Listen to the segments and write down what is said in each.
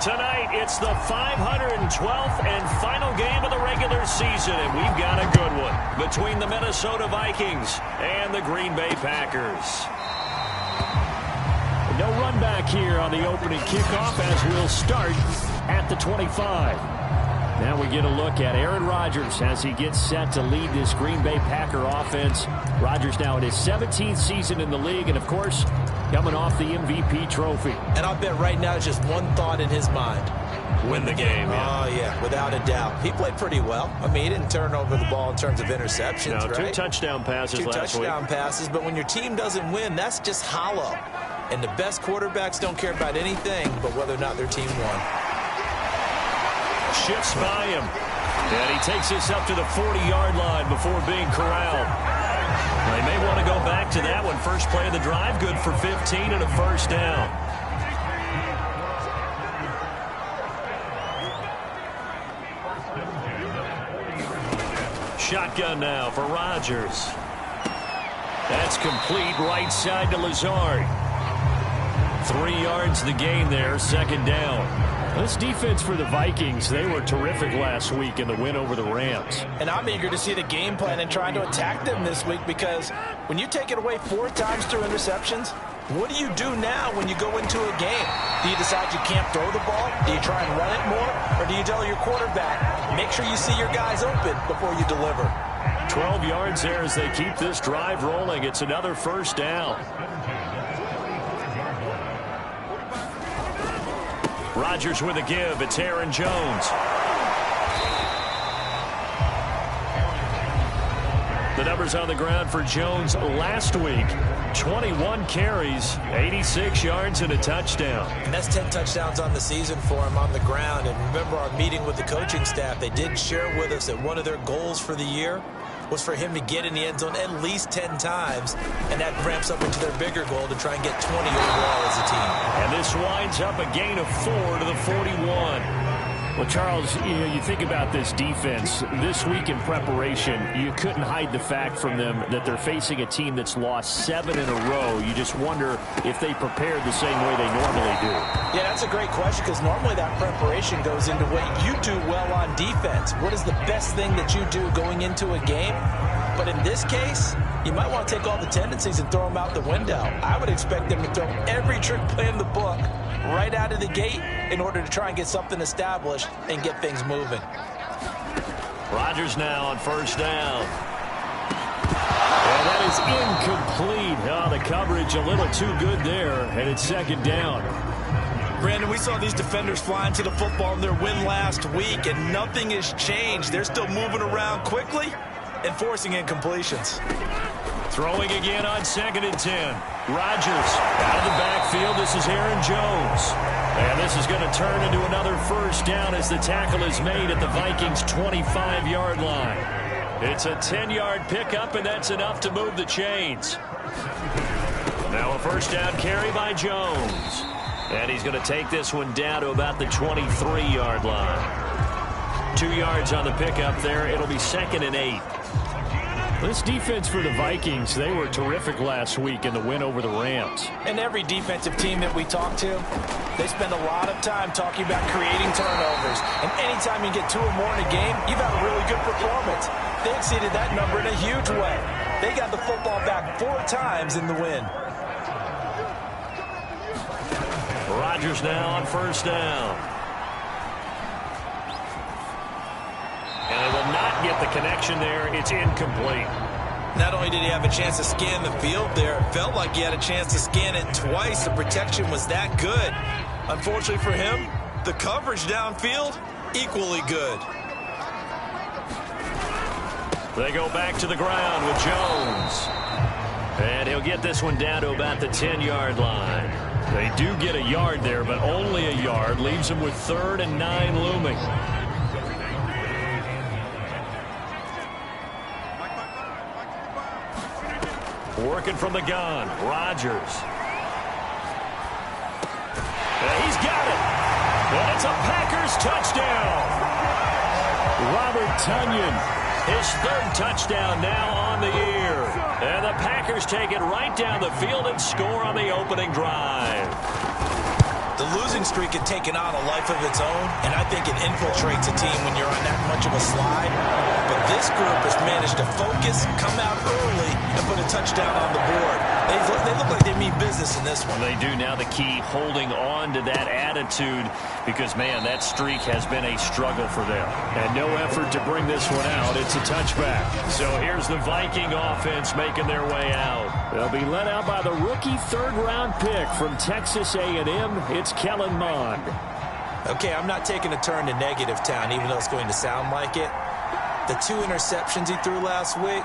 Tonight, it's the 512th and final game of the regular season, and we've got a good one between the Minnesota Vikings and the Green Bay Packers. No run back here on the opening kickoff as we'll start at the 25. Now we get a look at Aaron Rodgers as he gets set to lead this Green Bay Packer offense. Rodgers now in his 17th season in the league, and of course, coming off the MVP trophy. And I'll bet right now just one thought in his mind. Win the game. Yeah. Oh, yeah, without a doubt. He played pretty well. I mean, he didn't turn over the ball in terms of interceptions, right? 2 touchdown passes last week. 2 touchdown passes, but when your team doesn't win, that's just hollow. And the best quarterbacks don't care about anything but whether or not their team won. Shifts by him. And he takes this up to the 40-yard line before being corralled. They may want to go back to that one. First play of the drive, good for 15 and a first down. Shotgun now for Rodgers. That's complete right side to Lazard. 3 yards the gain there, second down. This defense for the Vikings, they were terrific last week in the win over the Rams. And I'm eager to see the game plan and trying to attack them this week, because when you take it away 4 times through interceptions, what do you do now when you go into a game? Do you decide you can't throw the ball? Do you try and run it more? Or do you tell your quarterback, make sure you see your guys open before you deliver? 12 yards there as they keep this drive rolling. It's another first down. Rodgers with a give. It's Aaron Jones. The numbers on the ground for Jones last week. 21 carries, 86 yards, and a touchdown. And that's 10 touchdowns on the season for him on the ground. And remember our meeting with the coaching staff, they did share with us that one of their goals for the year was for him to get in the end zone at least 10 times, and that ramps up into their bigger goal to try and get 20 overall as a team. And this winds up a gain of 4 to the 41. Well, Charles, you think about this defense. This week in preparation, you couldn't hide the fact from them that they're facing a team that's lost 7 in a row. You just wonder if they prepared the same way they normally do. Yeah, that's a great question, because normally that preparation goes into what you do well on defense. What is the best thing that you do going into a game? But in this case, you might want to take all the tendencies and throw them out the window. I would expect them to throw every trick play in the book right out of the gate in order to try and get something established and get things moving. Rodgers now on first down. And that is incomplete. Oh, the coverage a little too good there, and it's second down. Brandon, we saw these defenders flying to the football in their win last week, and nothing has changed. They're still moving around quickly and forcing incompletions. Throwing again on 2nd and 10. Rodgers out of the backfield. This is Aaron Jones. And this is going to turn into another first down as the tackle is made at the Vikings' 25-yard line. It's a 10-yard pickup, and that's enough to move the chains. Now a first down carry by Jones. And he's going to take this one down to about the 23-yard line. 2 yards on the pickup there. It'll be 2nd and 8. This defense for the Vikings, they were terrific last week in the win over the Rams. And every defensive team that we talk to, they spend a lot of time talking about creating turnovers. And anytime you get 2 or more in a game, you've had a really good performance. They exceeded that number in a huge way. They got the football back 4 times in the win. Rodgers now on first down. And it will not get the connection there. It's incomplete. Not only did he have a chance to scan the field there, it felt like he had a chance to scan it twice. The protection was that good. Unfortunately for him, the coverage downfield, equally good. They go back to the ground with Jones. And he'll get this one down to about the 10-yard line. They do get a yard there, but only a yard. Leaves them with 3rd and 9 looming. Working from the gun, Rodgers. And he's got it. And it's a Packers touchdown. Robert Tonyan, his 3rd touchdown now on the year. And the Packers take it right down the field and score on the opening drive. The losing streak had taken on a life of its own, and I think it infiltrates a team when you're on that much of a slide. But this group has managed to focus, come out early, and put a touchdown on the board. They look like they mean business in this one. They do. Now the key, holding on to that attitude, because, man, that streak has been a struggle for them. And no effort to bring this one out. It's a touchback. So here's the Viking offense making their way out. They'll be led out by the rookie third-round pick from Texas A&M. It's Kellen Mond. Okay, I'm not taking a turn to negative town, even though it's going to sound like it. The 2 interceptions he threw last week,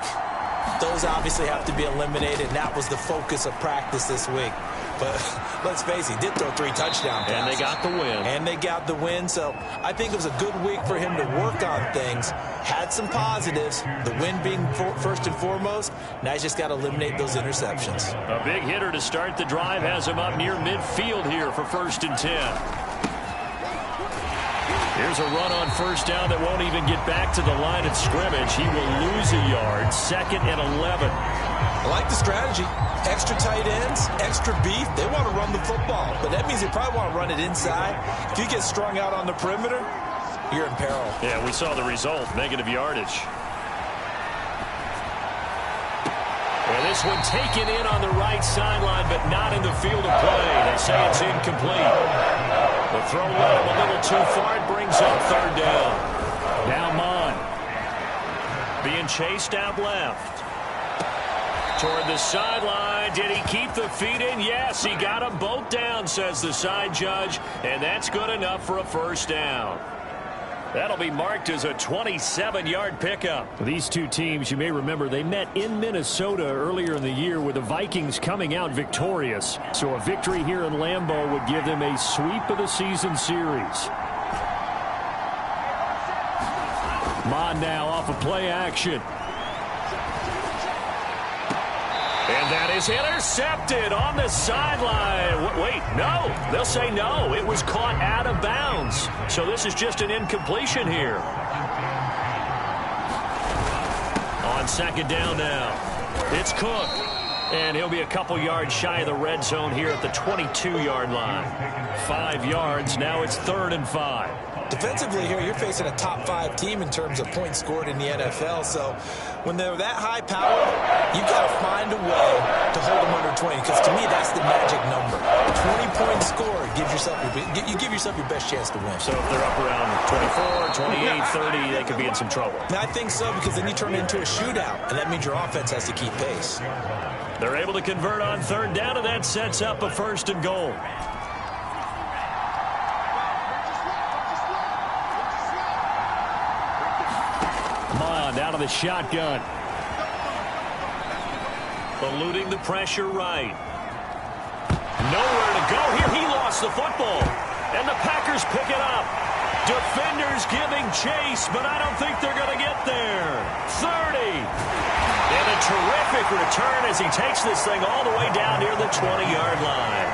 those obviously have to be eliminated, and that was the focus of practice this week. But let's face it, he did throw 3 touchdown passes. And they got the win. And they got the win, so I think it was a good week for him to work on things. Had some positives, the win being first and foremost. Now he's just got to eliminate those interceptions. A big hitter to start the drive has him up near midfield here for 1st and 10. Here's a run on 1st down that won't even get back to the line of scrimmage. He will lose a yard. 2nd and 11. I like the strategy. Extra tight ends, extra beef. They want to run the football, but that means they probably want to run it inside. If you get strung out on the perimeter, you're in peril. Yeah, we saw the result. Negative yardage. And this one taken in on the right sideline, but not in the field of play. They say it's incomplete. The throw led him a little too far. It brings up 3rd down. Now Mond being chased out left. Toward the sideline. Did he keep the feet in? Yes, he got them both down, says the side judge. And that's good enough for a 1st down. That'll be marked as a 27-yard pickup. These 2 teams, you may remember, they met in Minnesota earlier in the year with the Vikings coming out victorious. So a victory here in Lambeau would give them a sweep of the season series. Mond now off of play action. And that is intercepted on the sideline. Wait, no. They'll say no. It was caught out of bounds. So this is just an incompletion here. On 2nd down now, it's Cook. And he'll be a couple yards shy of the red zone here at the 22-yard line. 5 yards. Now it's 3rd and 5. Defensively here, you're facing a top 5 team in terms of points scored in the NFL. So when they're that high power, you've got to find a way to hold them under 20. Because to me, that's the magic number. 20 points scored gives yourself you give yourself your best chance to win. So if they're up around 24, 28, 30, they could be in some trouble. And I think so, because then you turn it into a shootout, and that means your offense has to keep pace. They're able to convert on 3rd down, and that sets up a 1st and goal. Out of the shotgun. Eluding the pressure right. Nowhere to go here. He lost the football. And the Packers pick it up. Defenders giving chase, but I don't think they're going to get there. 30. And a terrific return as he takes this thing all the way down near the 20-yard line.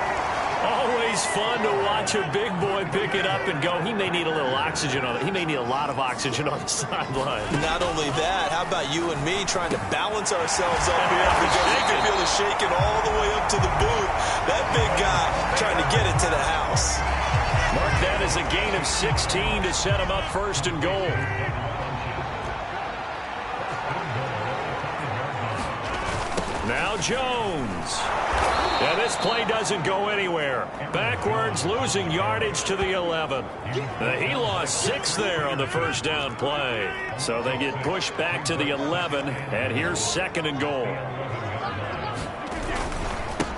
Always fun to watch a big boy pick it up and go. He may need a little oxygen on it. He may need a lot of oxygen on the sideline. Not only that, how about you and me trying to balance ourselves up here because you can feel the shaking all the way up to the booth. That big guy trying to get it to the house. Mark that as a gain of 16 to set him up 1st and goal. Now Jones. Yeah, this play doesn't go anywhere. Backwards, losing yardage to the 11. He lost 6 there on the 1st down play. So they get pushed back to the 11, and here's 2nd and goal.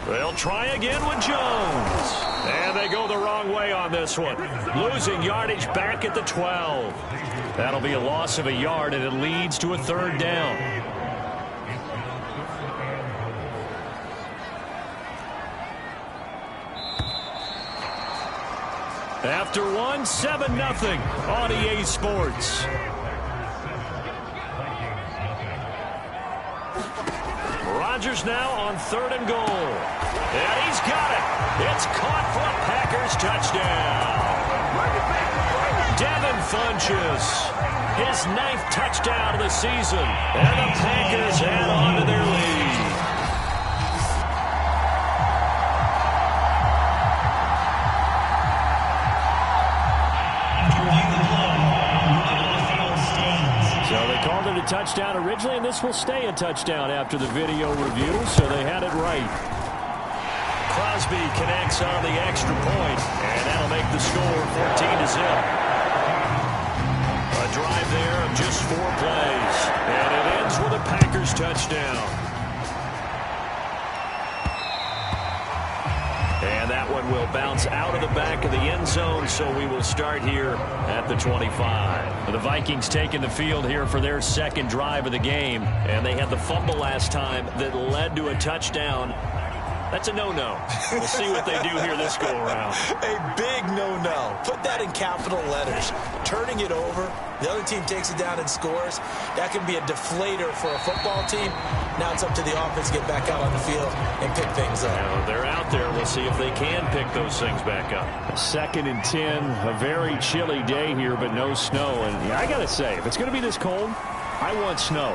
They'll try again with Jones. And they go the wrong way on this one. Losing yardage back at the 12. That'll be a loss of a yard, and it leads to a 3rd down. After 7-0 on EA Sports. Rodgers now on 3rd and goal. And he's got it. It's caught for a Packers touchdown. Devin Funchess, his 9th touchdown of the season. And the Packers add on to their lead. touchdown originally, and this will stay a touchdown after the video review, so they had it right. Crosby connects on the extra point, and that'll make the score 14-0. A drive there of just 4 plays, and it ends with a Packers touchdown. And that one will bounce out of the back of the end zone, so we will start here at the 25. The Vikings taking the field here for their second drive of the game, and they had the fumble last time that led to a touchdown. That's a no-no. We'll see what they do here this go-around. A big no-no. Put that in capital letters. Turning it over, the other team takes it down and scores. That can be a deflator for a football team. Now it's up to the offense to get back out on the field and pick things up. Now, they're out there. We'll see if they can pick those things back up. 2nd and 10, a very chilly day here, but no snow. And I got to say, if it's going to be this cold, I want snow.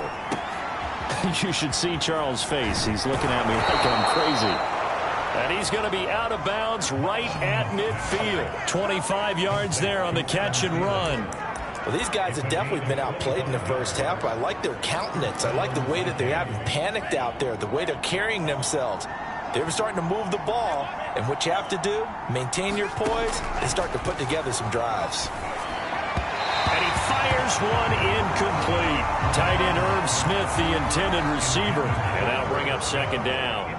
You should see Charles' face. He's looking at me like I'm crazy. And he's going to be out of bounds right at midfield. 25 yards there on the catch and run. Well, these guys have definitely been outplayed in the first half, but I like their countenance. I like the way that they haven't panicked out there, the way they're carrying themselves. They're starting to move the ball, and what you have to do, maintain your poise and start to put together some drives. And he fires one incomplete. Tight end Irv Smith, the intended receiver. And that'll bring up 2nd down.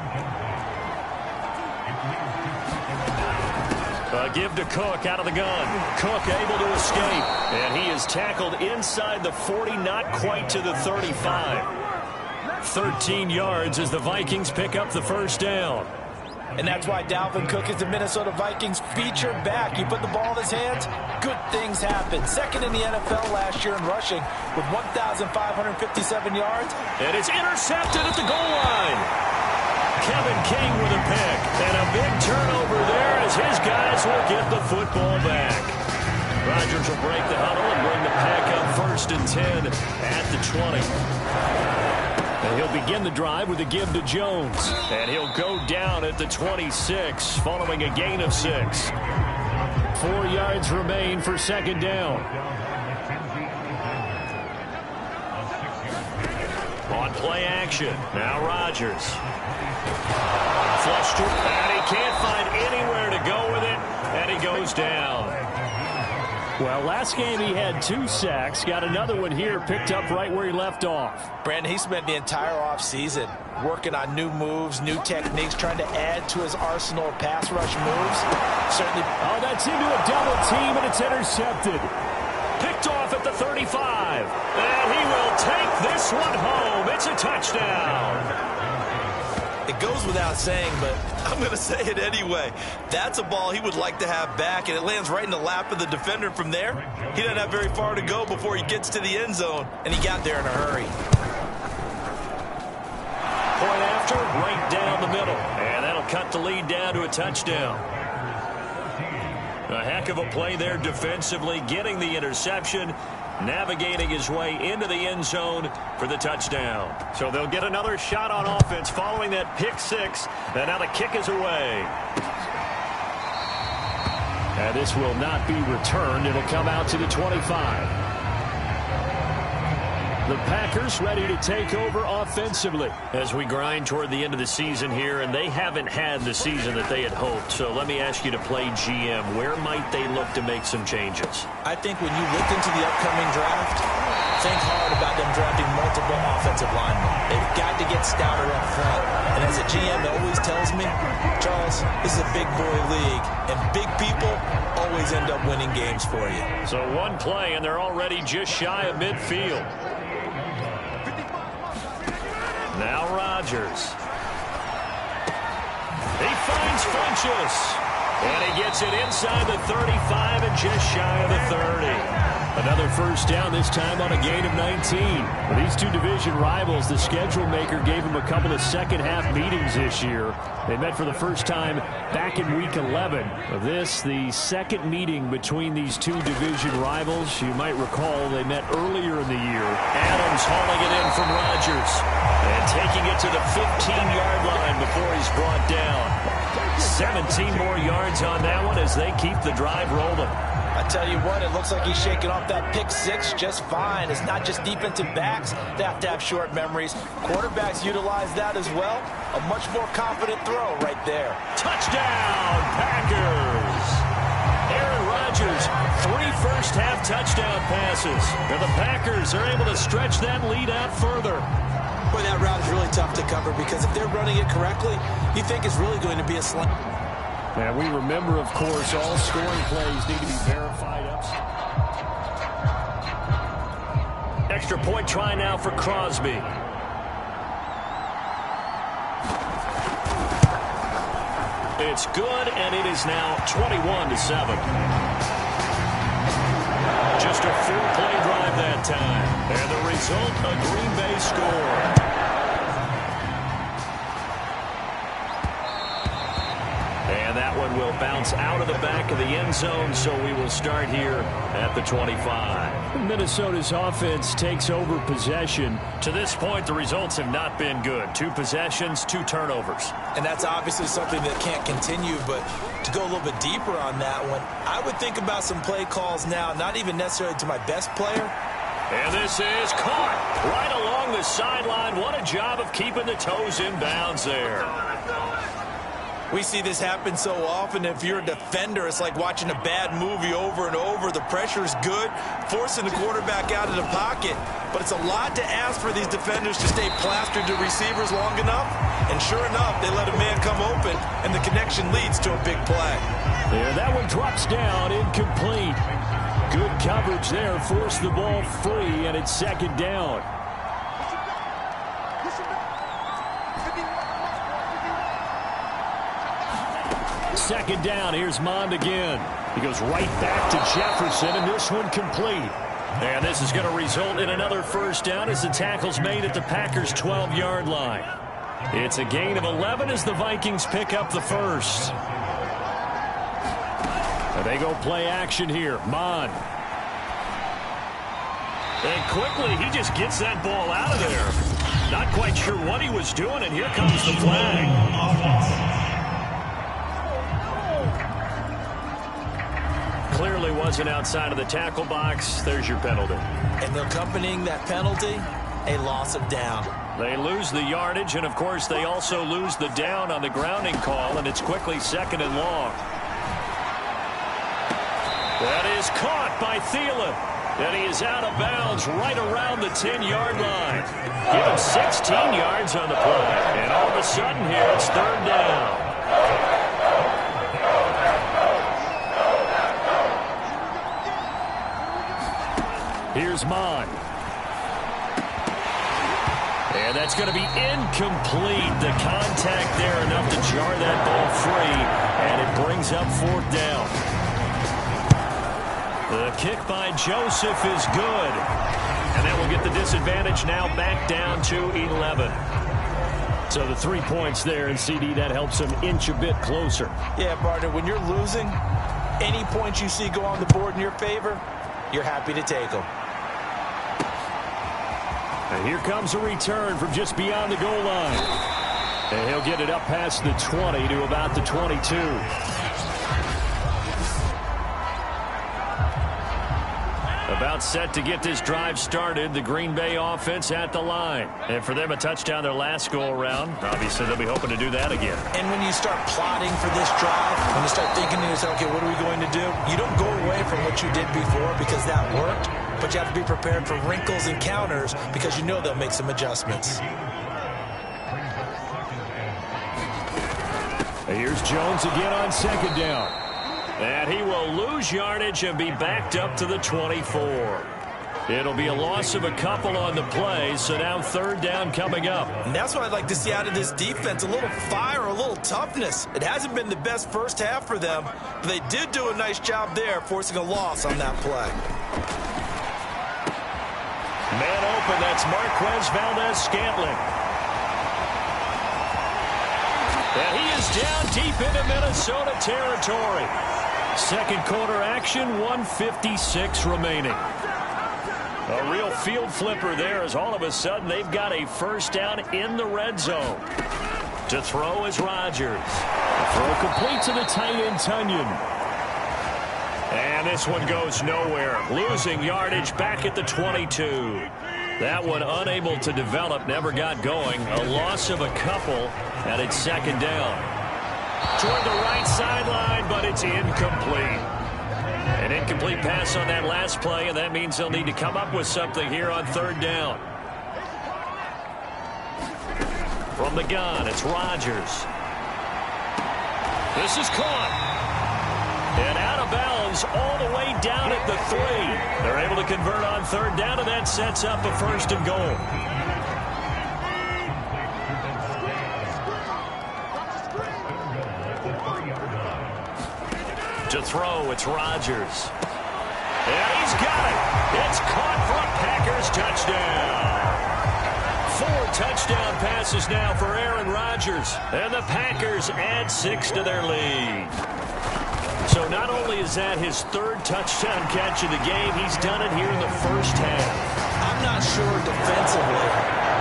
Give to Cook out of the gun. Cook able to escape. And he is tackled inside the 40, not quite to the 35. 13 yards as the Vikings pick up the first down. And that's why Dalvin Cook is the Minnesota Vikings featured back. You put the ball in his hands, good things happen. 2nd in the NFL last year in rushing with 1,557 yards. And it's intercepted at the goal line. Kevin King with a pick. And a big turnover there as his guys will get the football back. Rodgers will break the huddle and bring the Pack up 1st and 10 at the 20. And he'll begin the drive with a give to Jones. And he'll go down at the 26 following a gain of 6. 4 yards remain for 2nd down. On play action. Now Rodgers. Flushed to, and he can't find anywhere to go with it. And he goes down. Well, last game he had 2 sacks. Got another one here, picked up right where he left off. Brandon, he spent the entire offseason working on new moves, new techniques, trying to add to his arsenal of pass rush moves. Certainly. Oh, that's into a double team, and it's intercepted. Picked off at the 35. And he will take this one home. It's a touchdown. It goes without saying, but I'm going to say it anyway. That's a ball he would like to have back, and it lands right in the lap of the defender from there. He doesn't have very far to go before he gets to the end zone, and he got there in a hurry. Point after, right down the middle. And that'll cut the lead down to a touchdown. A heck of a play there defensively, getting the interception, navigating his way into the end zone for the touchdown. So they'll get another shot on offense following that pick 6. And now the kick is away. And this will not be returned. It'll come out to the 25. The Packers ready to take over offensively as we grind toward the end of the season here, and they haven't had the season that they had hoped. So let me ask you to play GM. Where might they look to make some changes? I think when you look into the upcoming draft, think hard about them drafting multiple offensive linemen. They've got to get stouter up front. And as a GM always tells me, Charles, this is a big boy league, and big people always end up winning games for you. So one play, and they're already just shy of midfield. Now Rodgers. He finds Funchess. And he gets it inside the 35 and just shy of the 30. Another first down, this time on a gain of 19. For these two division rivals, the schedule maker gave them a couple of second-half meetings this year. They met for the first time back in Week 11. Of this, the second meeting between these two division rivals. You might recall they met earlier in the year. Adams hauling it in from Rodgers. And taking it to the 15-yard line before he's brought down. 17 more yards on that one as they keep the drive rolling. I I tell you what, it looks like he's shaking off that pick six just fine. It's not just defensive backs that have to have short memories. Quarterbacks utilize that as well. A much more confident throw right there. Touchdown, Packers! Aaron Rodgers, 3 first-half touchdown passes. And the Packers are able to stretch that lead out further. Boy, that route is really tough to cover because if they're running it correctly, you think it's really going to be a slant. And we remember, of course, all scoring plays need to be verified up. Extra point try now for Crosby. It's good, and it is now 21-7. Just a full-play drive that time. And the result, a Green Bay score. And that one will bounce out of the back of the end zone, so we will start here at the 25. Minnesota's offense takes over possession. To this point, the results have not been good. 2 possessions, 2 turnovers. And that's obviously something that can't continue, but to go a little bit deeper on that one, I would think about some play calls now, not even necessarily to my best player. And this is caught right along the sideline. What a job of keeping the toes in bounds there. We see this happen so often. If you're a defender, it's like watching a bad movie over and over. The pressure is good, forcing the quarterback out of the pocket. But it's a lot to ask for these defenders to stay plastered to receivers long enough. And sure enough, they let a man come open, and the connection leads to a big play. Yeah, that one drops down, incomplete. Good coverage there, forced the ball free, and it's second down. Second down, here's Mond again. He goes right back to Jefferson, and this one complete. And this is going to result in another first down as the tackle's made at the Packers' 12-yard line. It's a gain of 11 as the Vikings pick up the first. And they go play action here. Mond. And quickly, he just gets that ball out of there. Not quite sure what he was doing, and here comes the flag. Clearly wasn't outside of the tackle box. There's your penalty. And accompanying that penalty, a loss of down. They lose the yardage, and of course they also lose the down on the grounding call, and it's quickly second and long. That is caught by Thielen, and he is out of bounds right around the 10-yard line. Give him 16 yards on the play, and all of a sudden here it's third down. Here's Mond. And that's going to be incomplete. The contact there enough to jar that ball free, and it brings up fourth down. The kick by Joseph is good. And that will get the disadvantage now back down to 11. So the 3 points there, and CD, that helps him inch a bit closer. Yeah, partner, when you're losing, any points you see go on the board in your favor, you're happy to take them. And here comes a return from just beyond the goal line. And he'll get it up past the 20 to about the 22. About set to get this drive started. The Green Bay offense at the line. And for them, a touchdown their last go-around. Obviously, they'll be hoping to do that again. And when you start plotting for this drive, when you start thinking to yourself, okay, what are we going to do? You don't go away from what you did before because that worked. But you have to be prepared for wrinkles and counters because you know they'll make some adjustments. Here's Jones again on second down. And he will lose yardage and be backed up to the 24. It'll be a loss of a couple on the play, so now third down coming up. And that's what I'd like to see out of this defense, a little fire, a little toughness. It hasn't been the best first half for them, but they did do a nice job there, forcing a loss on that play. Man open, that's Marquez Valdez-Scantling. And he is down deep into Minnesota territory. Second quarter action, 1:56 remaining. A real field flipper there as all of a sudden they've got a first down in the red zone. To throw is Rodgers. Throw complete to the tight end, Tunyon. And And this one goes nowhere. Losing yardage back at the 22. That one unable to develop, never got going. A loss of a couple, and it's second down. Toward the right sideline, but it's incomplete. An incomplete pass on that last play, and that means they'll need to come up with something here on third down. From the gun, it's Rodgers. This is caught. And out of bounds all the way down at the 3. They're able to convert on third down, and that sets up a first and goal. To throw, it's Rodgers. And he's got it. It's caught for a Packers touchdown. 4 touchdown passes now for Aaron Rodgers. And the Packers add 6 to their lead. So not only is that his 3rd touchdown catch of the game, he's done it here in the first half. I'm not sure defensively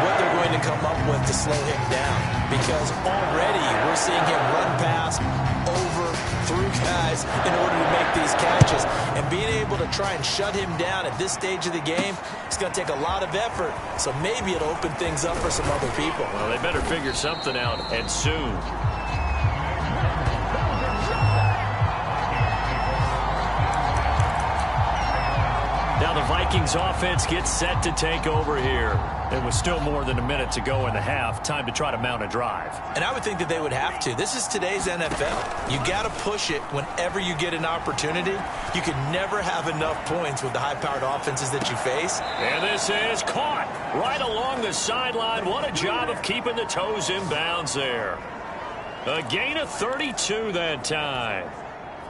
what they're going to come up with to slow him down, because already we're seeing him run past, over, through guys in order to make these catches. And being able to try and shut him down at this stage of the game, it's going to take a lot of effort. So maybe it'll open things up for some other people. Well, they better figure something out, and soon. Now the Vikings offense gets set to take over here. And with still more than a minute to go in the half, time to try to mount a drive. And I would think that they would have to. This is today's NFL. You got to push it whenever you get an opportunity. You can never have enough points with the high-powered offenses that you face. And this is caught right along the sideline. What a job of keeping the toes in bounds there. A gain of 32 that time.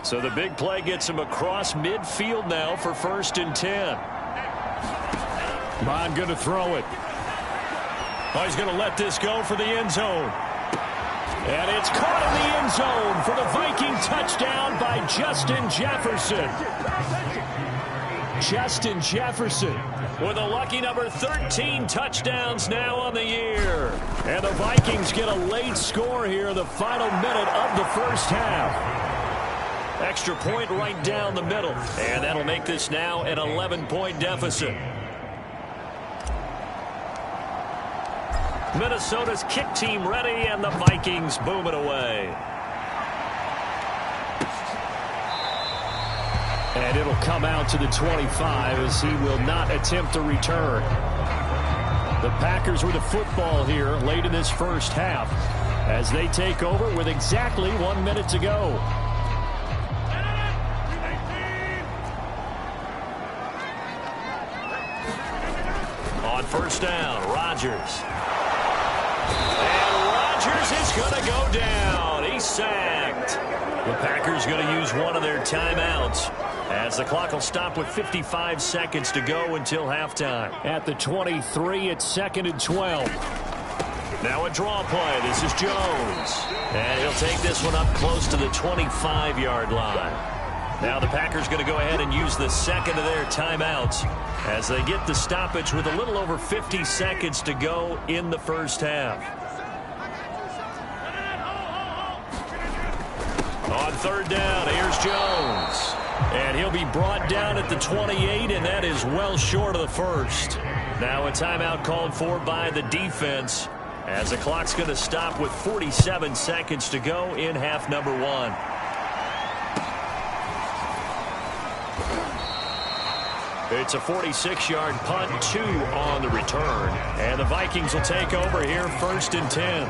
So the big play gets him across midfield now for 1st and 10. Bond going to throw it. Oh, he's going to let this go for the end zone. And it's caught in the end zone for the Viking touchdown by Justin Jefferson. Justin Jefferson with a lucky number 13 touchdowns now on the year. And the Vikings get a late score here in the final minute of the first half. Extra point right down the middle. And that'll make this now an 11-point deficit. Minnesota's kick team ready, and the Vikings boom it away. And it'll come out to the 25 as he will not attempt a return. The Packers with the football here late in this first half as they take over with exactly 1 minute to go. On first down, Rodgers. And Rodgers is going to go down. He's sacked. The Packers going to use one of their timeouts as the clock will stop with 55 seconds to go until halftime. At the 23, it's 2nd and 12. Now a draw play. This is Jones. And he'll take this one up close to the 25-yard line. Now the Packers going to go ahead and use the second of their timeouts as they get the stoppage with a little over 50 seconds to go in the first half. On third down, here's Jones. And he'll be brought down at the 28, and that is well short of the first. Now a timeout called for by the defense as the clock's going to stop with 47 seconds to go in half number 1. It's a 46-yard punt, 2 on the return. And the Vikings will take over here 1st and 10.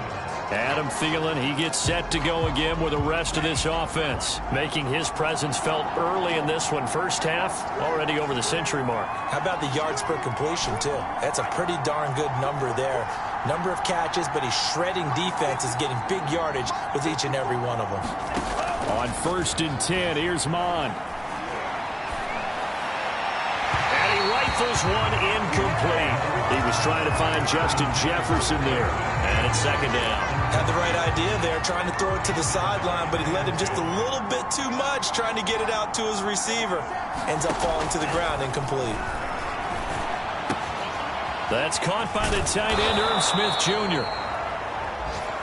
Adam Thielen, he gets set to go again with the rest of this offense, making his presence felt early in this one. First half, already over the century mark. How about the yards per completion, too? That's a pretty darn good number there. Number of catches, but he's shredding defenses, getting big yardage with each and every one of them. On 1st and 10, here's Mon. Rifles one incomplete. He was trying to find Justin Jefferson there. And it's 2nd down. Had the right idea there, trying to throw it to the sideline, but he let him just a little bit too much, trying to get it out to his receiver. Ends up falling to the ground, incomplete. That's caught by the tight end, Irv Smith Jr.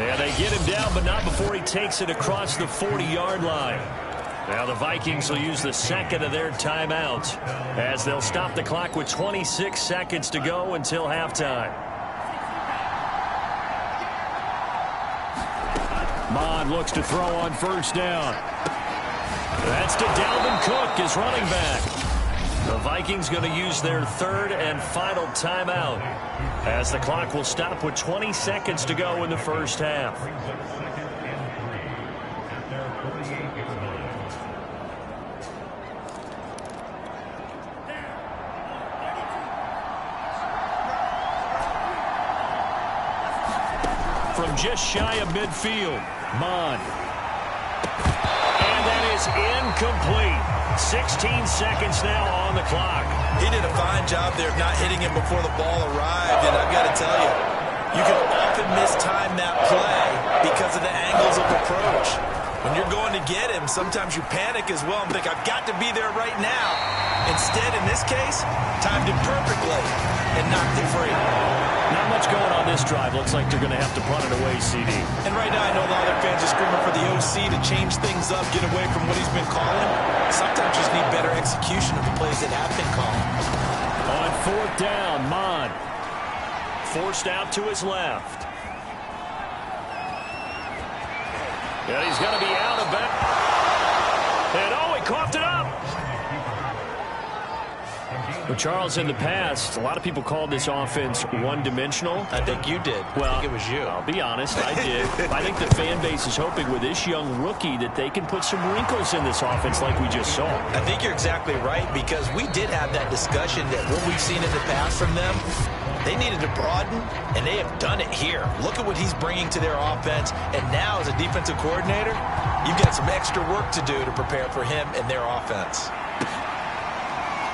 And they get him down, but not before he takes it across the 40-yard line. Now the Vikings will use the second of their timeouts as they'll stop the clock with 26 seconds to go until halftime. Mond looks to throw on first down. That's to Dalvin Cook, his running back. The Vikings going to use their third and final timeout as the clock will stop with 20 seconds to go in the first half. From just shy of midfield, Mond. And that is incomplete. 16 seconds now on the clock. He did a fine job there of not hitting him before the ball arrived, and I've got to tell you, you can often mistime that play because of the angles of approach. When you're going to get him, sometimes you panic as well and think, I've got to be there right now. Instead, in this case, timed it perfectly and knocked it free. Not much going on this drive. Looks like they're going to have to punt it away, CD. And right now, I know a lot of their fans are screaming for the OC to change things up, get away from what he's been calling. Sometimes you just need better execution of the plays that have been called. On fourth down, Mond. Forced out to his left. And he's going to be out of bounds. And oh, he coughed it up. Well, Charles, in the past, a lot of people called this offense one-dimensional. I think you did. Well, I think it was you. I'll be honest, I did. I think the fan base is hoping with this young rookie that they can put some wrinkles in this offense like we just saw. I think you're exactly right, because we did have that discussion that what we've seen in the past from them, they needed to broaden, and they have done it here. Look at what he's bringing to their offense, and now as a defensive coordinator, you've got some extra work to do to prepare for him and their offense.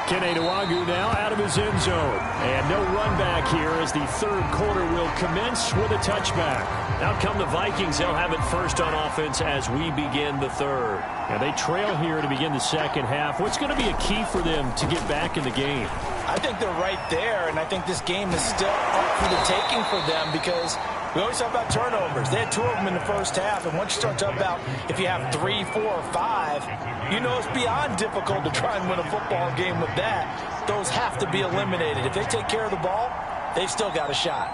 Kene Nwangwu now out of his end zone. And no run back here as the third quarter will commence with a touchback. Out come the Vikings. They'll have it first on offense as we begin the third. And they trail here to begin the second half. What's going to be a key for them to get back in the game? I think they're right there, and I think this game is still up for the taking for them because we always talk about turnovers. They had 2 of them in the first half, and once you start talking about if you have 3, 4, or 5, you know it's beyond difficult to try and win a football game with that. Those have to be eliminated. If they take care of the ball, they've still got a shot.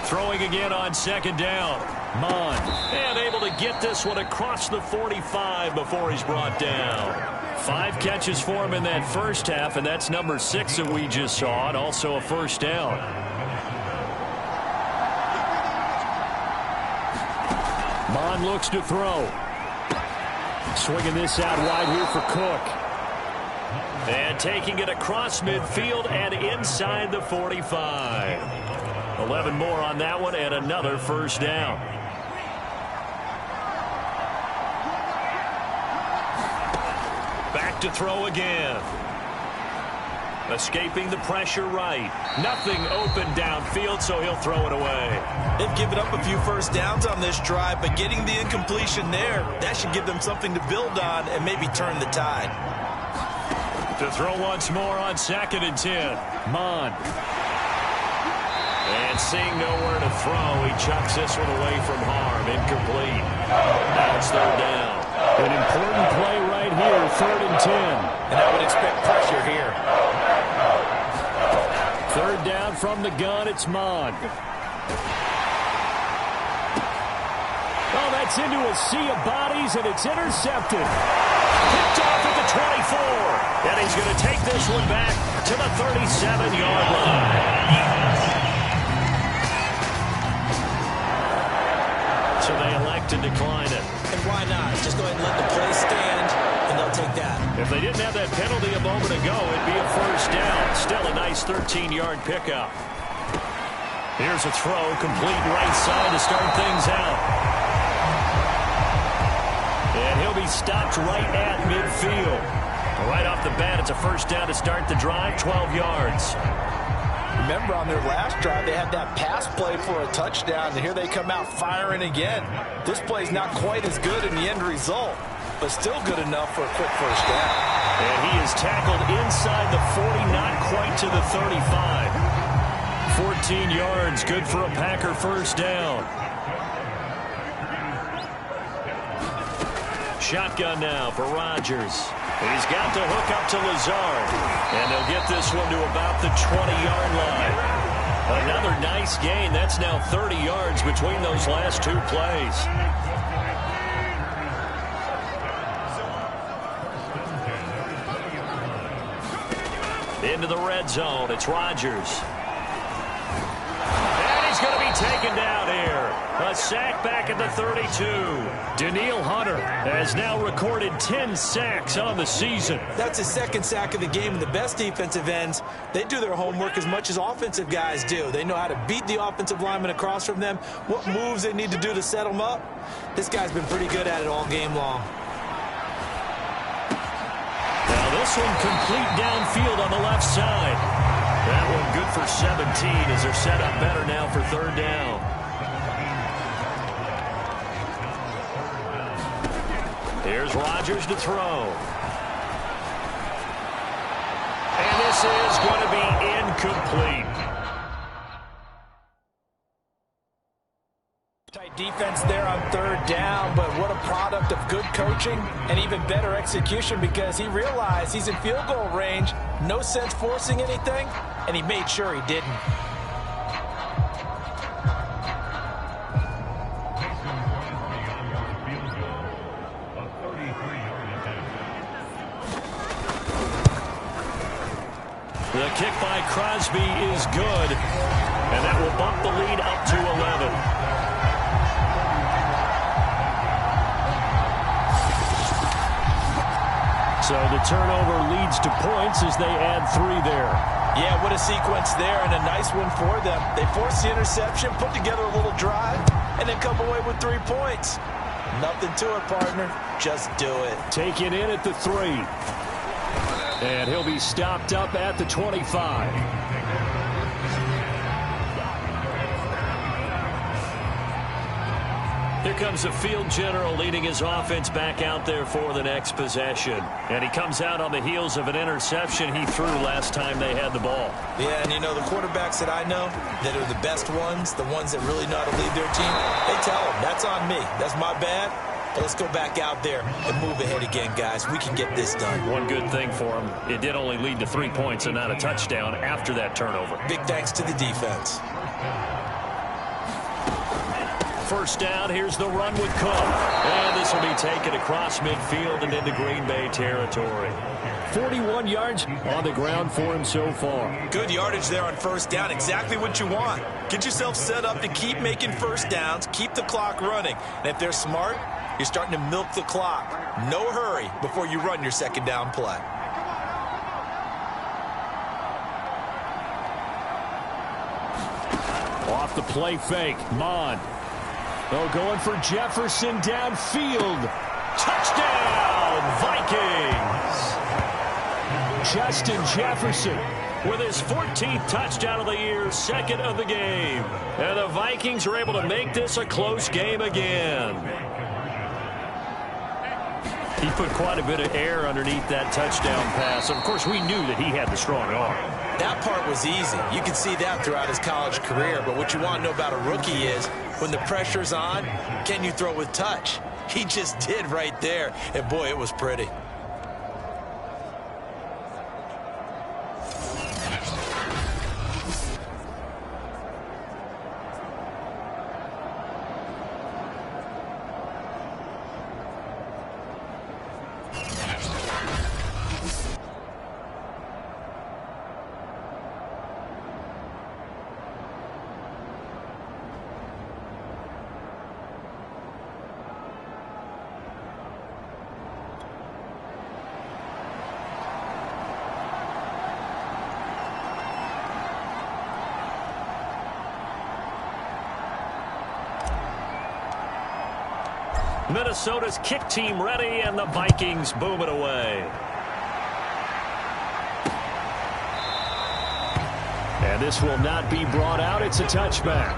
Throwing again on second down. Mond. And able to get this one across the 45 before he's brought down. 5 catches for him in that first half, and that's number 6 that we just saw, and also a first down. Mond looks to throw. Swinging this out wide here for Cook. And taking it across midfield and inside the 45. 11 more on that one and another first down. Back to throw again. Escaping the pressure right. Nothing open downfield, so he'll throw it away. They've given up a few first downs on this drive, but getting the incompletion there, that should give them something to build on and maybe turn the tide. To throw once more on second and 10. Mond. And seeing nowhere to throw, he chucks this one away from harm. Incomplete. Now it's third down. An important play right here, third and 10. And I would expect pressure here. Third down from the gun, it's Mond. Oh, that's into a sea of bodies, and it's intercepted. Picked off at the 24. And he's going to take this one back to the 37-yard line. So they elect to decline it. And why not? Just go ahead and let the play stand, and they'll take that. If they didn't have that penalty a moment ago, it'd be a first down. Still a nice 13-yard pickup. Here's a throw, complete right side to start things out. And he'll be stopped right at midfield. Right off the bat, it's a first down to start the drive, 12 yards. Remember, on their last drive, they had that pass play for a touchdown, and here they come out firing again. This play's not quite as good in the end result, but still good enough for a quick first down. And he is tackled inside the 40, not quite to the 35. 14 yards, good for a Packer first down. Shotgun now for Rodgers. He's got to hook up to Lazard. And they'll get this one to about the 20-yard line. Another nice gain. That's now 30 yards between those last two plays. Into the red zone. It's Rodgers. And he's going to be taken down here. A sack back at the 32. Danielle Hunter has now recorded 10 sacks on the season. That's his second sack of the game, and the best defensive ends, they do their homework as much as offensive guys do. They know how to beat the offensive lineman across from them, what moves they need to do to set them up. This guy's been pretty good at it all game long. Now this one complete downfield on the left side. That one good for 17 as they're set up better now for third down. Here's Rodgers to throw. And this is going to be incomplete. Tight defense there on third down, but what a product of good coaching and even better execution, because he realized he's in field goal range, no sense forcing anything, and he made sure he didn't. The kick by Crosby is good, and that will bump the lead up to 11. So the turnover leads to points as they add 3 there. Yeah, what a sequence there, and a nice one for them. They force the interception, put together a little drive, and then come away with 3 points. Nothing to it, partner. Just do it. Taken in at the 3. And he'll be stopped up at the 25. Here comes the field general leading his offense back out there for the next possession. And he comes out on the heels of an interception he threw last time they had the ball. Yeah, and you know, the quarterbacks that I know that are the best ones, the ones that really know how to lead their team, they tell them, that's on me. That's my bad. But let's go back out there and move ahead again, guys. We can get this done. One good thing for him, it did only lead to 3 points and not a touchdown after that turnover. Big thanks to the defense. First down, here's the run with Cook. And this will be taken across midfield and into Green Bay territory. 41 yards on the ground for him so far. Good yardage there on first down. Exactly what you want. Get yourself set up to keep making first downs, keep the clock running. And if they're smart, you're starting to milk the clock. No hurry before you run your second down play. Off the play fake, Mond. Oh, going for Jefferson downfield. Touchdown, Vikings! Justin Jefferson with his 14th touchdown of the year, second of the game. And the Vikings are able to make this a close game again. He put quite a bit of air underneath that touchdown pass. Of course, we knew that he had the strong arm. That part was easy. You can see that throughout his college career. But what you want to know about a rookie is when the pressure's on, can you throw with touch? He just did right there. And, boy, it was pretty. Minnesota's kick team ready, and the Vikings boom it away. And this will not be brought out. It's a touchback.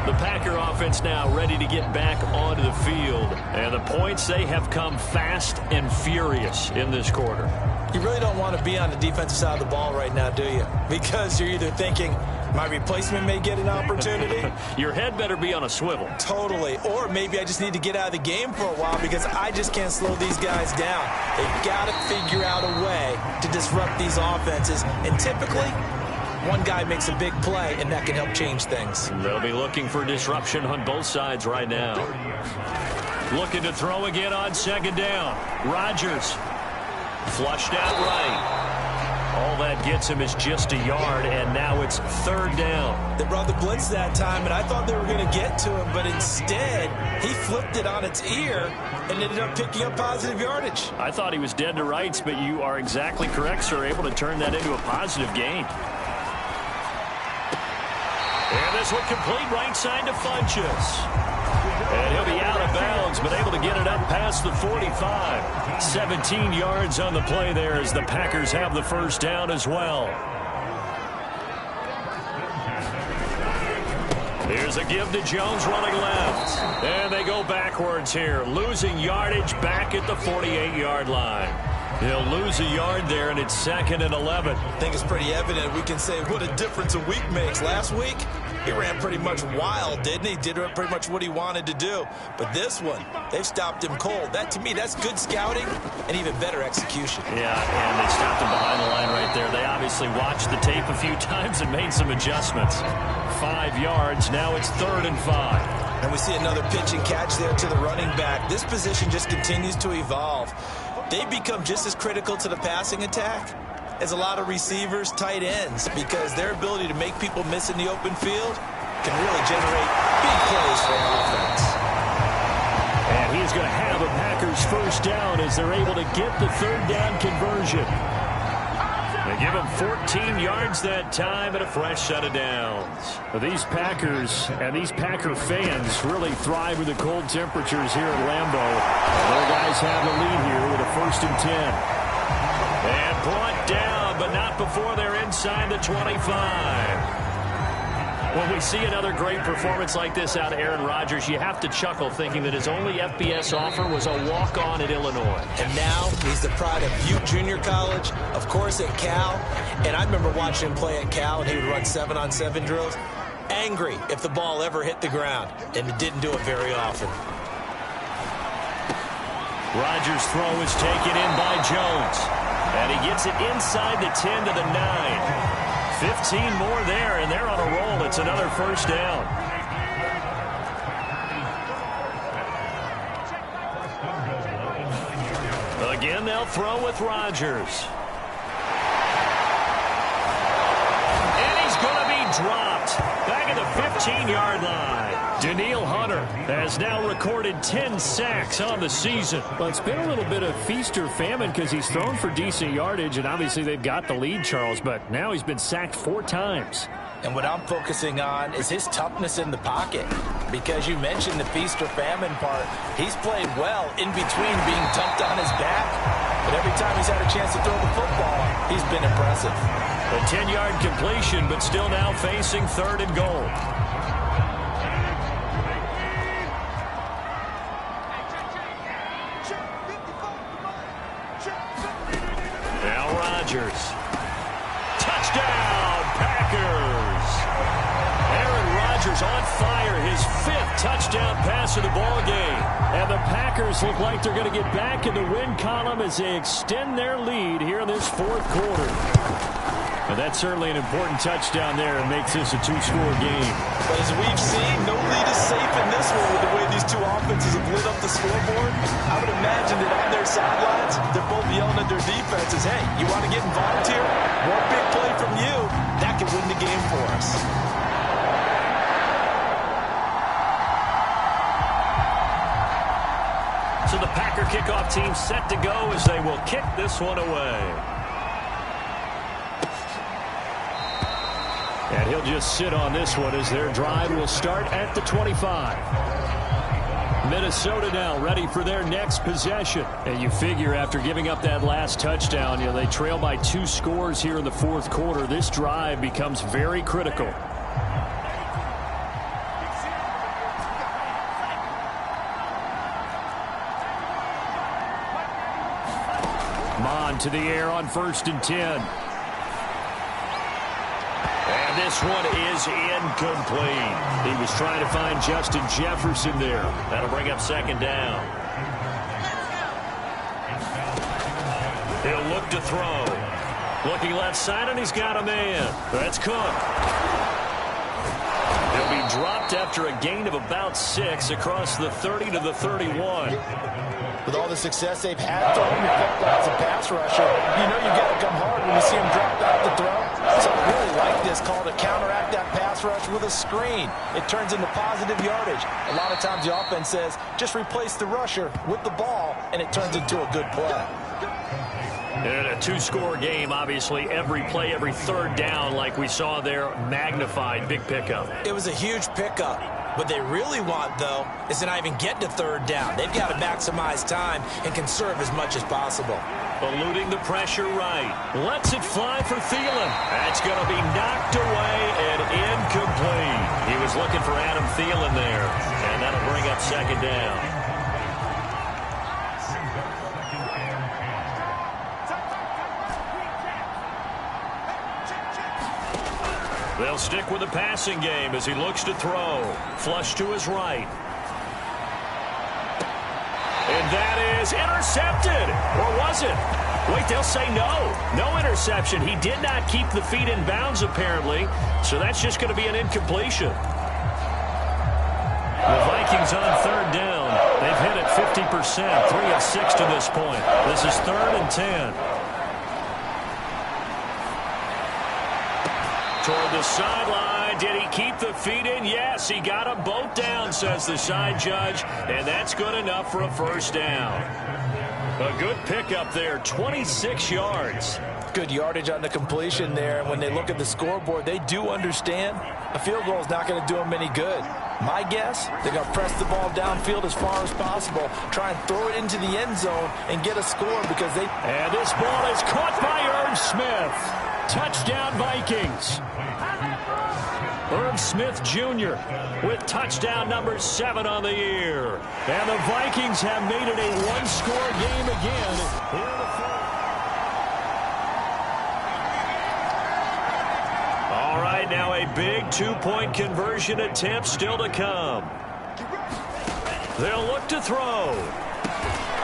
The Packer offense now ready to get back onto the field. And the points, they have come fast and furious in this quarter. You really don't want to be on the defensive side of the ball right now, do you? Because you're either thinking, My replacement may get an opportunity. Your head better be on a swivel. Totally. Or maybe I just need to get out of the game for a while because I just can't slow these guys down. They've got to figure out a way to disrupt these offenses. And typically, one guy makes a big play, and that can help change things. They'll be looking for disruption on both sides right now. Looking to throw again on second down. Rodgers flushed out right. All that gets him is just a yard, and now it's third down. They brought the blitz that time, and I thought they were going to get to him, but instead, he flipped it on its ear and ended up picking up positive yardage. I thought he was dead to rights, but you are exactly correct, sir, able to turn that into a positive gain. And this one complete right side to Funchess. And he'll be out of bounds, but able to get it up past the 45. 17 yards on the play there as the Packers have the first down as well. Here's a give to Jones running left. And they go backwards here, losing yardage back at the 48-yard line. He'll lose a yard there, and it's 2nd and 11. I think it's pretty evident. We can say what a difference a week makes. Last week, he ran pretty much wild, didn't he? Did pretty much what he wanted to do. But this one, they've stopped him cold. That, to me, that's good scouting and even better execution. Yeah, and they stopped him behind the line right there. They obviously watched the tape a few times and made some adjustments. 5 yards. Now it's 3rd and 5. And we see another pitch and catch there to the running back. This position just continues to evolve. They become just as critical to the passing attack as a lot of receivers, tight ends, because their ability to make people miss in the open field can really generate big plays for an offense. And he's going to have a Packers first down as they're able to get the third down conversion. They give him 14 yards that time and a fresh set of downs. Well, these Packers and these Packer fans really thrive with the cold temperatures here at Lambeau. Their guys have the lead here with a 1st and 10. And brought down, but not before they're inside the 25. When we see another great performance like this out of Aaron Rodgers, you have to chuckle thinking that his only FBS offer was a walk-on at Illinois. And now he's the pride of Butte Junior College, of course at Cal. And I remember watching him play at Cal, and he would run 7-on-7 drills. Angry if the ball ever hit the ground, and it didn't do it very often. Rodgers' throw is taken in by Jones. And he gets it inside the 10 to the 9. 15 more there, and they're on a roll. It's another first down. Again, they'll throw with Rodgers. And he's going to be dropped back at the 15-yard line. Daniil Hunter has now recorded 10 sacks on the season. Well, it's been a little bit of feast or famine because he's thrown for decent yardage, and obviously they've got the lead, Charles, but now he's been sacked 4 times. And what I'm focusing on is his toughness in the pocket, because you mentioned the feast or famine part. He's played well in between being dumped on his back, but every time he's had a chance to throw the football, he's been impressive. A 10-yard completion, but still now facing 3rd and goal. Touchdown, Packers! Aaron Rodgers on fire, his 5th touchdown pass of the ball game. And the Packers look like they're going to get back in the win column as they extend their lead here in this 4th quarter. And that's certainly an important touchdown there and makes this a 2-score game. But as we've seen, no lead is safe in this one with the way these two offenses have lit up the scoreboard. I would imagine that on their sidelines, they're both yelling at their defenses, hey, you want to get involved here? One big play from you, that could win the game for us. So the Packer kickoff team set to go as they will kick this one away. And he'll just sit on this one as their drive will start at the 25. Minnesota now ready for their next possession. And you figure after giving up that last touchdown, they trail by 2 scores here in the 4th quarter. This drive becomes very critical. Mon to the air on 1st and 10. And And this one is incomplete. He was trying to find Justin Jefferson there. That'll bring up second down. He'll look to throw. Looking left side, and he's got a man. That's Cook. He'll be dropped after a gain of about 6 across the 30 to the 31. With all the success they've had throwing the football as a pass rusher, you know you got to come hard when you see him drop back to throw. So I really like this call to counteract that pass rush with a screen. It turns into positive yardage. A lot of times the offense says, just replace the rusher with the ball, and it turns into a good play. In a two-score game, obviously, every play, every third down, like we saw there, magnified. Big pickup. It was a huge pickup. What they really want, though, is to not even get to third down. They've got to maximize time and conserve as much as possible. Eluding the pressure right. Lets it fly for Thielen. That's going to be knocked away and incomplete. He was looking for Adam Thielen there, and that'll bring up second down. They'll stick with the passing game as he looks to throw. Flush to his right. And that is intercepted. Or was it? Wait, they'll say no. No interception. He did not keep the feet in bounds, apparently. So that's just going to be an incompletion. The Vikings on third down. They've hit it 50%. 3 of 6 to this point. This is 3rd and 10. Toward the sideline. Did he keep the feet in? Yes, he got them both down, says the side judge. And that's good enough for a first down. A good pickup there, 26 yards. Good yardage on the completion there. And when they look at the scoreboard, they do understand a field goal is not going to do them any good. My guess, they're going to press the ball downfield as far as possible, try and throw it into the end zone and get a score because they... And this ball is caught by Irv Smith. Touchdown, Vikings. Irv Smith Jr. with touchdown number 7 on the year. And the Vikings have made it a one-score game again. All right, now a big two-point conversion attempt still to come. They'll look to throw.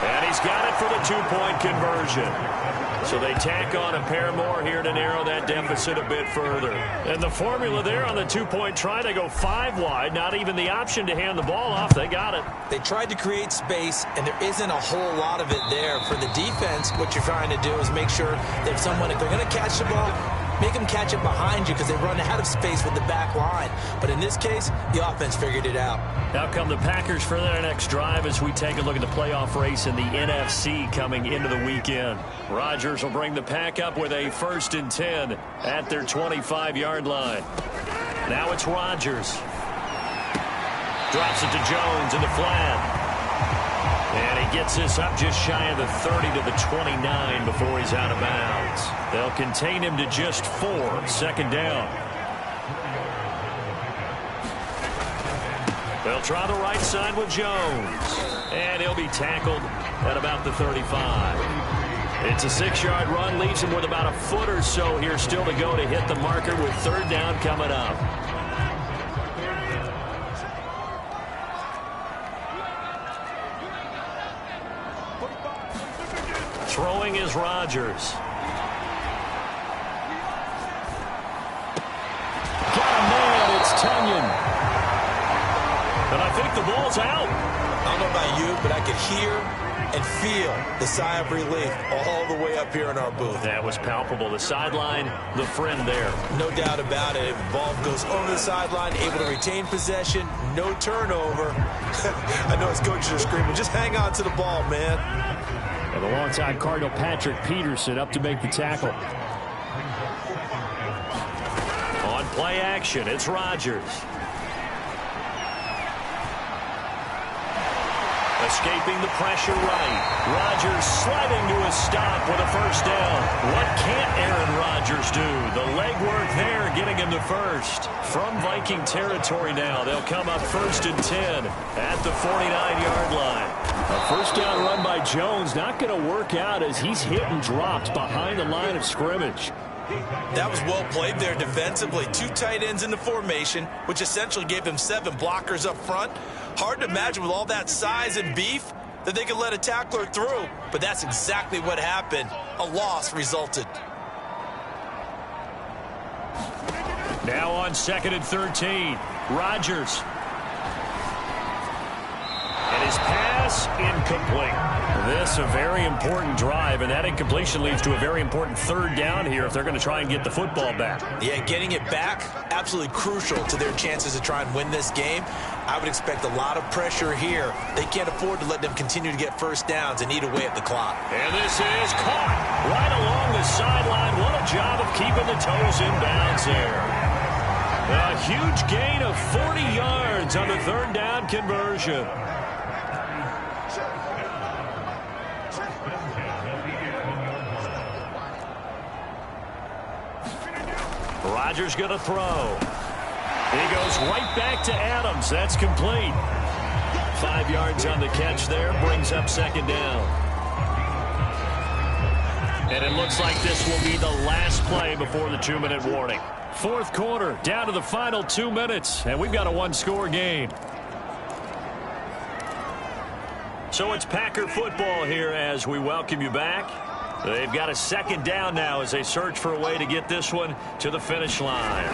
And he's got it for the two-point conversion. So they tack on a pair more here to narrow that deficit a bit further. And the formula there on the two-point try, they go 5 wide. Not even the option to hand the ball off. They got it. They tried to create space, and there isn't a whole lot of it there. For the defense, what you're trying to do is make sure that someone, if they're going to catch the ball, make them catch it behind you because they run out of space with the back line. But in this case, the offense figured it out. Now come the Packers for their next drive as we take a look at the playoff race in the NFC coming into the weekend. Rodgers will bring the pack up with a 1st and 10 at their 25-yard line. Now it's Rodgers. Drops it to Jones in the flat. And he gets this up just shy of the 30 to the 29 before he's out of bounds. They'll contain him to just 4. 2nd down. They'll try the right side with Jones. And he'll be tackled at about the 35. It's a 6-yard run. Leaves him with about a foot or so here still to go to hit the marker with 3rd down coming up. Throwing is Rodgers. Got a man, it's Tunyon. And I think the ball's out. I don't know about you, but I could hear and feel the sigh of relief all the way up here in our booth. That was palpable. The sideline, the friend there. No doubt about it. The ball goes over the sideline, able to retain possession, no turnover. I know his coaches are screaming, just hang on to the ball, man. And the longtime Cardinal Patrick Peterson up to make the tackle. On play action, it's Rodgers. Escaping the pressure right. Rodgers sliding to a stop with a 1st down. What can't Aaron Rodgers do? The legwork there getting him the 1st. From Viking territory now, they'll come up 1st and 10 at the 49-yard line. A 1st down run by Jones not going to work out as he's hit and dropped behind the line of scrimmage. That was well played there defensively. 2 tight ends in the formation, which essentially gave them 7 blockers up front. Hard to imagine with all that size and beef that they could let a tackler through, but that's exactly what happened. A loss resulted. Now on 2nd and 13, Rodgers. And his pass incomplete. This a very important drive, and that incompletion leads to a very important 3rd down here if they're going to try and get the football back. Yeah, getting it back, absolutely crucial to their chances to try and win this game. I would expect a lot of pressure here. They can't afford to let them continue to get first downs and eat away at the clock. And this is caught right along the sideline. What a job of keeping the toes in bounds there. A huge gain of 40 yards on the 3rd down conversion. Rodgers going to throw. He goes right back to Adams. That's complete. 5 yards on the catch there. Brings up 2nd down. And it looks like this will be the last play before the 2-minute warning. 4th quarter, down to the final 2 minutes. And we've got a 1-score game. So it's Packer football here as we welcome you back. They've got a 2nd down now as they search for a way to get this one to the finish line.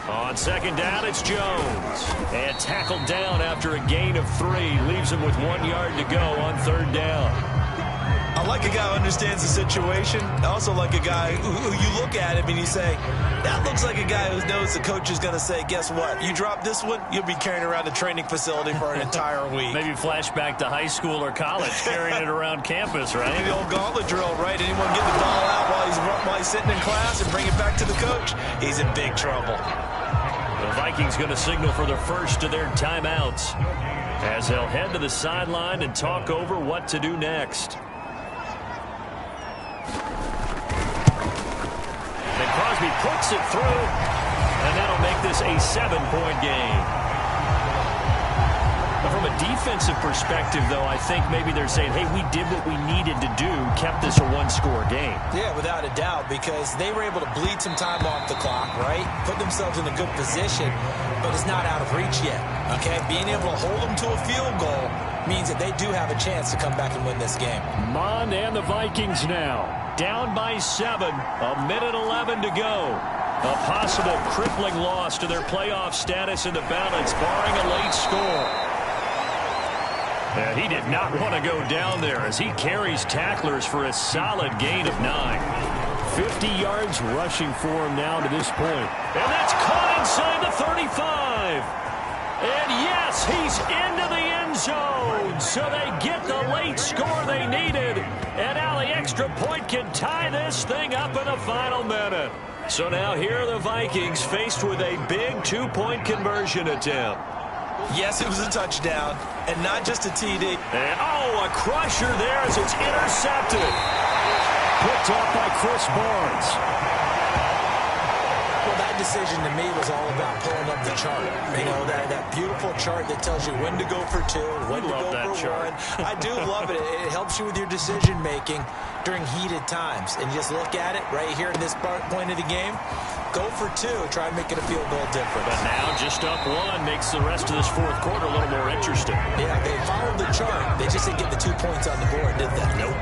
On 2nd down, it's Jones. And tackled down after a gain of 3. Leaves him with 1 yard to go on 3rd down. I like a guy who understands the situation. I also like a guy who you look at him and you say, that looks like a guy who knows the coach is going to say, guess what? You drop this one, you'll be carrying around a training facility for an entire week. Maybe flashback to high school or college, carrying it around campus, right? Maybe the old gauntlet drill, right? Anyone get the ball out while he's sitting in class and bring it back to the coach? He's in big trouble. The Vikings going to signal for the first of their timeouts as they'll head to the sideline and talk over what to do next. And Crosby puts it through, and that'll make this a 7-point game. But from a defensive perspective, though, I think maybe they're saying, hey, we did what we needed to do, kept this a 1-score game. Yeah, without a doubt, because they were able to bleed some time off the clock, right? Put themselves in a good position, but it's not out of reach yet, okay? Being able to hold them to a field goal means that they do have a chance to come back and win this game. Mond and the Vikings now down by 7, 1:11 to go. A possible crippling loss to their playoff status in the balance, barring a late score. And he did not want to go down there as he carries tacklers for a solid gain of 9. 50 yards rushing for him now to this point. And that's caught inside the 35. And yes, he's into the end zone. So they get the late score they needed. And now the extra point can tie this thing up in the final minute. So now here are the Vikings faced with a big 2-point conversion attempt. Yes, it was a touchdown, and not just a TD. And, a crusher there as it's intercepted. Picked off by Chris Barnes. Well, that decision to me was all about pulling up the chart. You know, that beautiful chart that tells you when to go for 2, when to go for 1. I do love it. It helps you with your decision-making during heated times. And you just look at it right here in this point of the game. Go for 2. Try and make it a field goal difference. But now just up 1 makes the rest of this 4th quarter a little more interesting. Yeah, they followed the chart. They just didn't get the 2 points on the board, did they? Nope.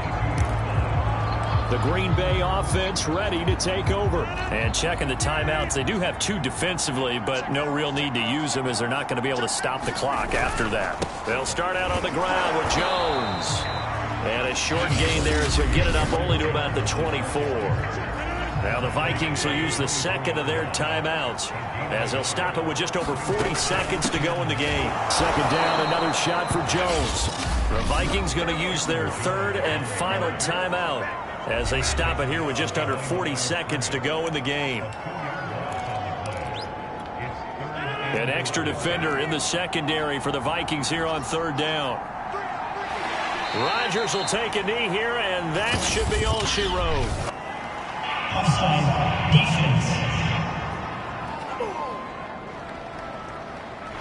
The Green Bay offense ready to take over. And checking the timeouts. They do have 2 defensively, but no real need to use them as they're not going to be able to stop the clock after that. They'll start out on the ground with Jones. And a short gain there as he'll get it up only to about the 24. Now the Vikings will use the 2nd of their timeouts as they'll stop it with just over 40 seconds to go in the game. 2nd down, another shot for Jones. The Vikings going to use their 3rd and final timeout as they stop it here with just under 40 seconds to go in the game. An extra defender in the secondary for the Vikings here on 3rd down. Rodgers will take a knee here, and that should be all she wrote. Offside defense.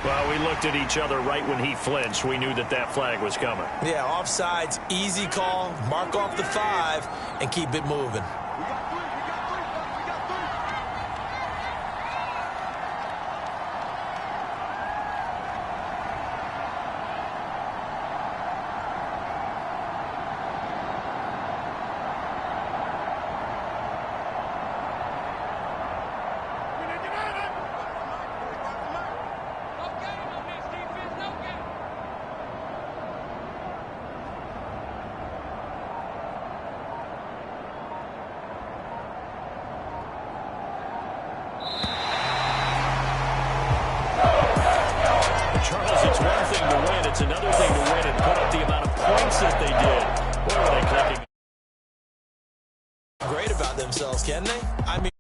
Well, we looked at each other right when he flinched. We knew that flag was coming. Yeah, offsides, easy call. Mark off the 5 and keep it moving. it's another thing to win and put up the amount of points that they did. What are they clicking? Great about themselves, can they? I mean,